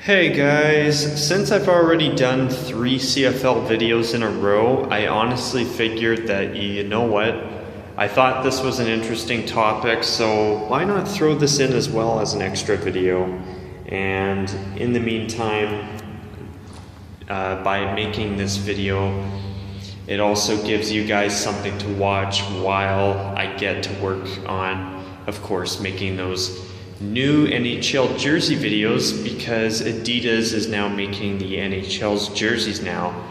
Hey guys, since I've already done 3 CFL videos in a row, I honestly figured that, you know what, I thought this was an interesting topic, so why not throw this in as well as an extra video? And in the meantime, by making this video, it also gives you guys something to watch while I get to work on, of course, making those new NHL jersey videos, because Adidas is now making the NHL's jerseys now,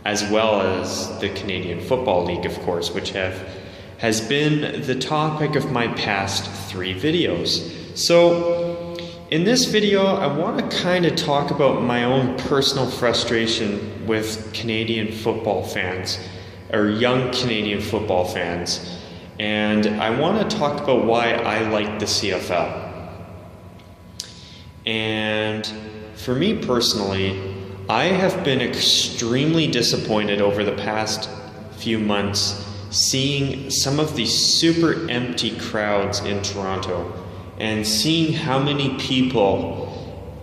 as well as the Canadian Football League, of course, which has been the topic of my past 3 videos. So in this video, I want to kind of talk about my own personal frustration with Canadian football fans, or young Canadian football fans, and I want to talk about why I like the CFL. And for me personally, I have been extremely disappointed over the past few months seeing some of these super empty crowds in Toronto, and seeing how many people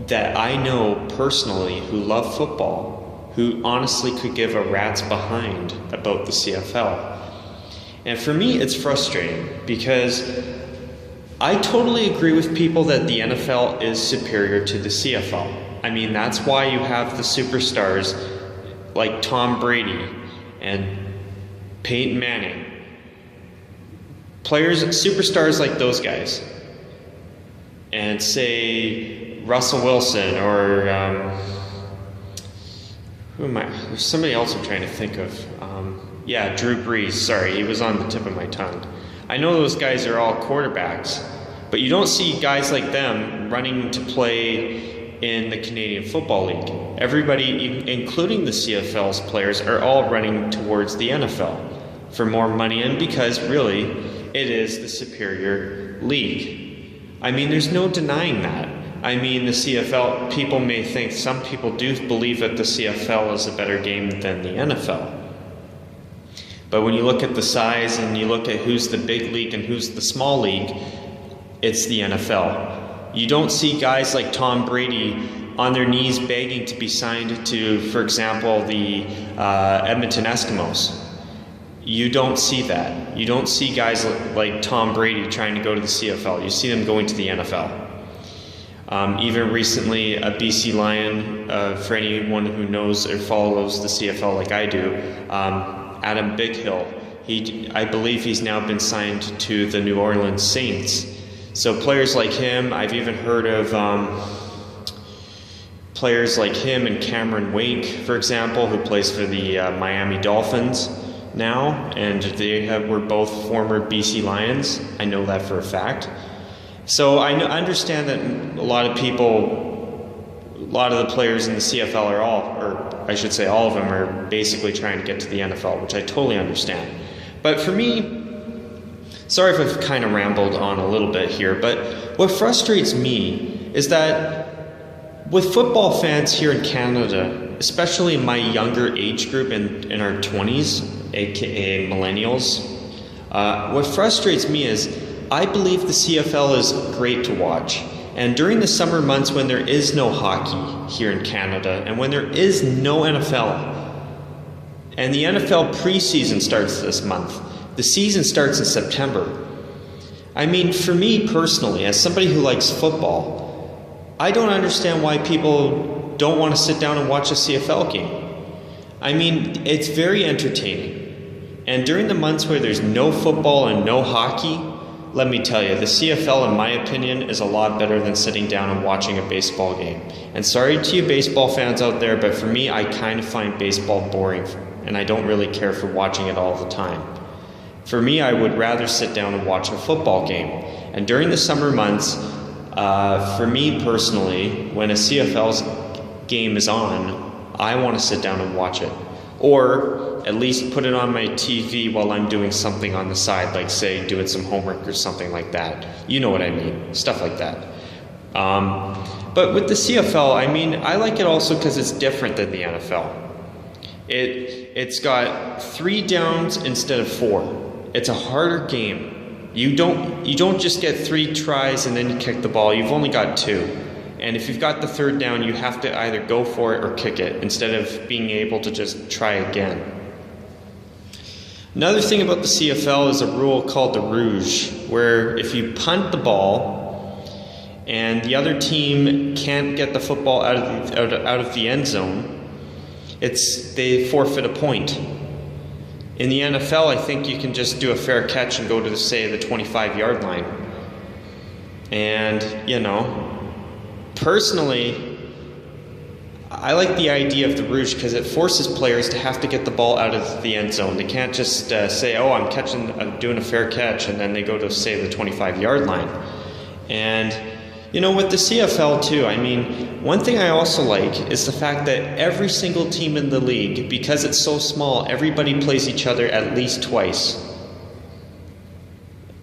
that I know personally who love football, who honestly could give a rat's behind about the CFL. And for me, it's frustrating because I totally agree with people that the NFL is superior to the CFL. I mean, that's why you have the superstars like Tom Brady and Peyton Manning. Superstars like those guys. And say Russell Wilson or who am I? There's somebody else I'm trying to think of. Drew Brees. Sorry, he was on the tip of my tongue. I know those guys are all quarterbacks, but you don't see guys like them running to play in the Canadian Football League. Everybody, including the CFL's players, are all running towards the NFL for more money, and because really it is the superior league. I mean, there's no denying that. I mean, the CFL, people may think, some people do believe that the CFL is a better game than the NFL. But when you look at the size and you look at who's the big league and who's the small league, it's the NFL. You don't see guys like Tom Brady on their knees begging to be signed to, for example, the Edmonton Eskimos. You don't see that. You don't see guys like Tom Brady trying to go to the CFL. You see them going to the NFL. Even recently, a BC Lion, for anyone who knows or follows the CFL like I do, Adam Bighill, I believe he's now been signed to the New Orleans Saints. So players like him, I've even heard of players like him and Cameron Wake, for example, who plays for the Miami Dolphins now, and were both former BC Lions. I know that for a fact. So I understand that a lot of the players in the CFL are all of them are basically trying to get to the NFL, which I totally understand. But for me, sorry if I've kind of rambled on a little bit here, but what frustrates me is that with football fans here in Canada, especially in my younger age group in our 20s, aka millennials, what frustrates me is I believe the CFL is great to watch. And during the summer months when there is no hockey here in Canada, and when there is no NFL, and the NFL preseason starts this month, the season starts in September. I mean, for me personally, as somebody who likes football, I don't understand why people don't want to sit down and watch a CFL game. I mean, it's very entertaining. And during the months where there's no football and no hockey, let me tell you, the CFL, in my opinion, is a lot better than sitting down and watching a baseball game. And sorry to you baseball fans out there, but for me, I kind of find baseball boring, and I don't really care for watching it all the time. For me, I would rather sit down and watch a football game. And during the summer months, for me personally, when a CFL's game is on, I want to sit down and watch it. Or at least put it on my TV while I'm doing something on the side, like say doing some homework or something like that. You know what I mean, stuff like that. But with the CFL, I mean, I like it also because it's different than the NFL. It's got 3 downs instead of 4. It's a harder game. You don't just get 3 tries and then you kick the ball. You've only got 2. And if you've got the third down, you have to either go for it or kick it instead of being able to just try again. Another thing about the CFL is a rule called the Rouge, where if you punt the ball and the other team can't get the football out of the end zone, they forfeit a point. In the NFL, I think you can just do a fair catch and go to, say, the 25-yard line. And, personally, I like the idea of the Rouge because it forces players to have to get the ball out of the end zone. They can't just say, oh, I'm doing a fair catch, and then they go to, say, the 25-yard line. And, with the CFL too, one thing I also like is the fact that every single team in the league, because it's so small, everybody plays each other at least twice.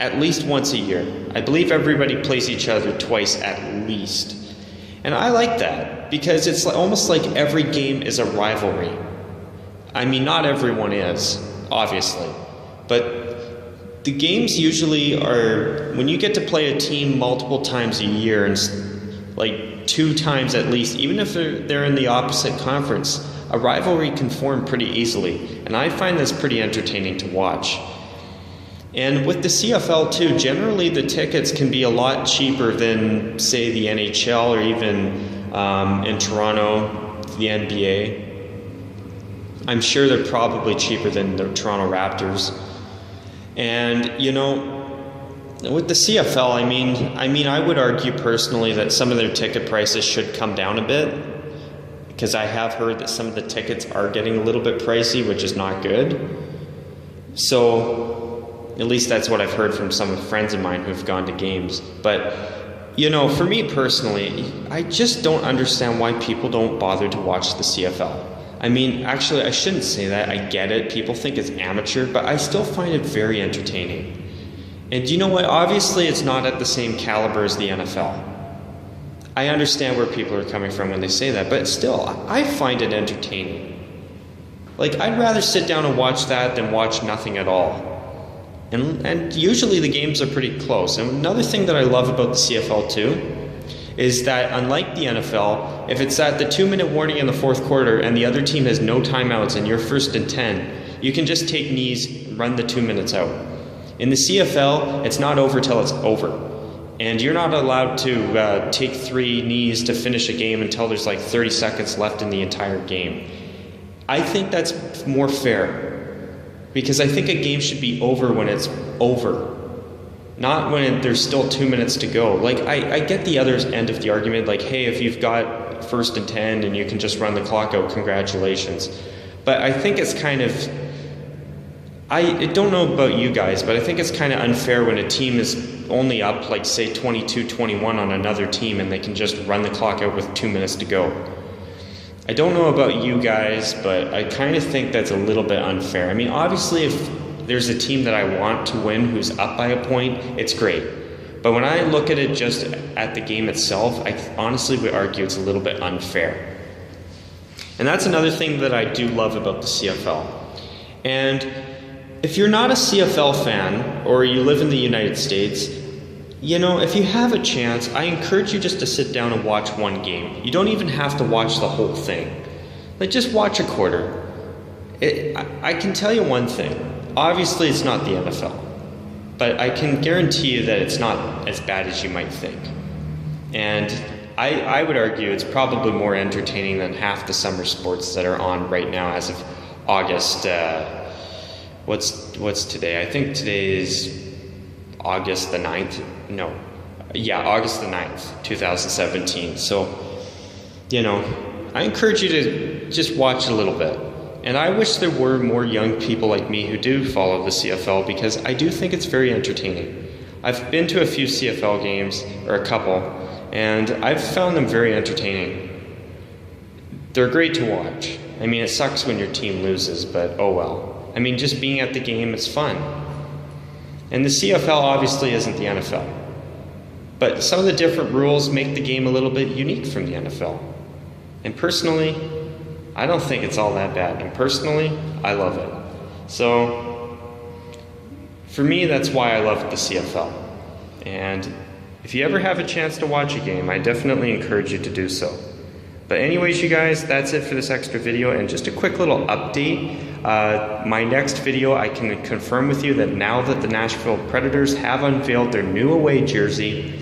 At least once a year. I believe everybody plays each other twice at least. And I like that because it's almost like every game is a rivalry. Not everyone is, obviously. But the games usually are, when you get to play a team multiple times a year, and like 2 times at least, even if they're in the opposite conference, a rivalry can form pretty easily. And I find this pretty entertaining to watch. And with the CFL too, generally the tickets can be a lot cheaper than, say, the NHL or even in Toronto, the NBA. I'm sure they're probably cheaper than the Toronto Raptors. And, with the CFL, I would argue personally that some of their ticket prices should come down a bit, because I have heard that some of the tickets are getting a little bit pricey, which is not good. So, at least that's what I've heard from some friends of mine who've gone to games. But, for me personally, I just don't understand why people don't bother to watch the CFL. Actually, I shouldn't say that. I get it. People think it's amateur, but I still find it very entertaining. And you know what? Obviously, it's not at the same caliber as the NFL. I understand where people are coming from when they say that, but still, I find it entertaining. I'd rather sit down and watch that than watch nothing at all. And usually the games are pretty close. And another thing that I love about the CFL too is that, unlike the NFL, if it's at the 2-minute warning in the fourth quarter and the other team has no timeouts and you're 1st and 10, you can just take knees, run the 2 minutes out. In the CFL, it's not over till it's over. And you're not allowed to take 3 knees to finish a game until there's 30 seconds left in the entire game. I think that's more fair, because I think a game should be over when it's over. Not when there's still 2 minutes to go. I get the other end of the argument, hey, if you've got 1st and 10 and you can just run the clock out, congratulations. But I think it's kind of, I don't know about you guys, but I think it's kind of unfair when a team is only up, say 22-21 on another team, and they can just run the clock out with 2 minutes to go. I don't know about you guys, but I kind of think that's a little bit unfair. Obviously, if there's a team that I want to win who's up by a point, it's great. But when I look at it just at the game itself, I honestly would argue it's a little bit unfair. And that's another thing that I do love about the CFL. And if you're not a CFL fan, or you live in the United States, if you have a chance, I encourage you just to sit down and watch one game. You don't even have to watch the whole thing. Just watch a quarter. I can tell you one thing. Obviously, it's not the NFL, but I can guarantee you that it's not as bad as you might think. And I would argue it's probably more entertaining than half the summer sports that are on right now as of August. What's today? I think today is August the 9th. No. Yeah, August the 9th, 2017. So, I encourage you to just watch a little bit. And I wish there were more young people like me who do follow the CFL, because I do think it's very entertaining. I've been to a few CFL games, or a couple, and I've found them very entertaining. They're great to watch. It sucks when your team loses, but oh well. Just being at the game is fun. And the CFL obviously isn't the NFL. But some of the different rules make the game a little bit unique from the NFL. And personally, I don't think it's all that bad, and personally, I love it. So, for me, that's why I love the CFL. And If you ever have a chance to watch a game, I definitely encourage you to do so. But anyways, you guys, that's it for this extra video, and just a quick little update. My next video, I can confirm with you that now that the Nashville Predators have unveiled their new away jersey,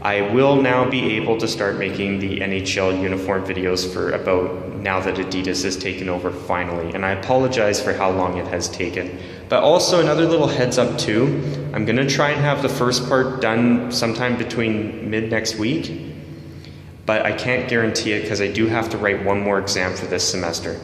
I will now be able to start making the NHL uniform videos for about now that Adidas has taken over finally. And I apologize for how long it has taken. But also another little heads up too, I'm gonna try and have the first part done sometime between mid next week. But I can't guarantee it because I do have to write one more exam for this semester.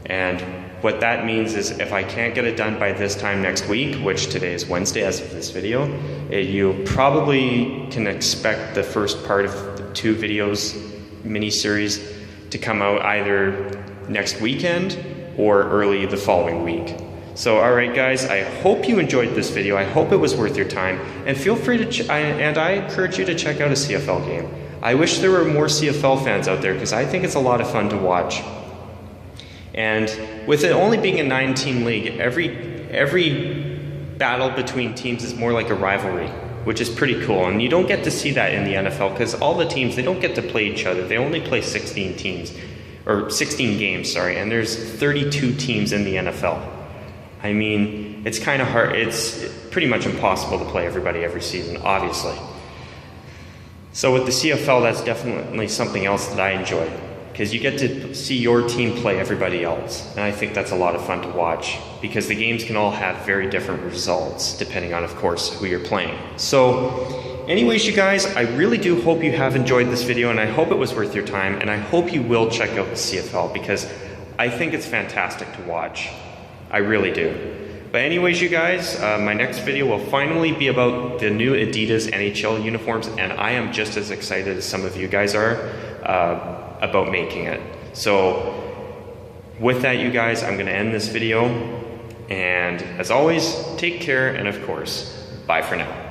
And what that means is if I can't get it done by this time next week, which today is Wednesday as of this video, you probably can expect the first part of the 2 videos mini-series to come out either next weekend or early the following week. So alright guys, I hope you enjoyed this video. I hope it was worth your time, and feel free to and I encourage you to check out a CFL game. I wish there were more CFL fans out there because I think it's a lot of fun to watch. And with it only being a 9-team league, every battle between teams is more like a rivalry, which is pretty cool. And you don't get to see that in the NFL because all the teams, they don't get to play each other. They only play 16 teams, or 16 games, sorry, and there's 32 teams in the NFL. I mean, it's kind of hard. It's pretty much impossible to play everybody every season, obviously. So with the CFL, that's definitely something else that I enjoy, because you get to see your team play everybody else. And I think that's a lot of fun to watch, because the games can all have very different results, depending on, of course, who you're playing. So anyways, you guys, I really do hope you have enjoyed this video, and I hope it was worth your time, and I hope you will check out the CFL, because I think it's fantastic to watch. I really do. But anyways, you guys, my next video will finally be about the new Adidas NHL uniforms, and I am just as excited as some of you guys are about making it. So with that, you guys, I'm going to end this video, and as always, take care, and of course, bye for now.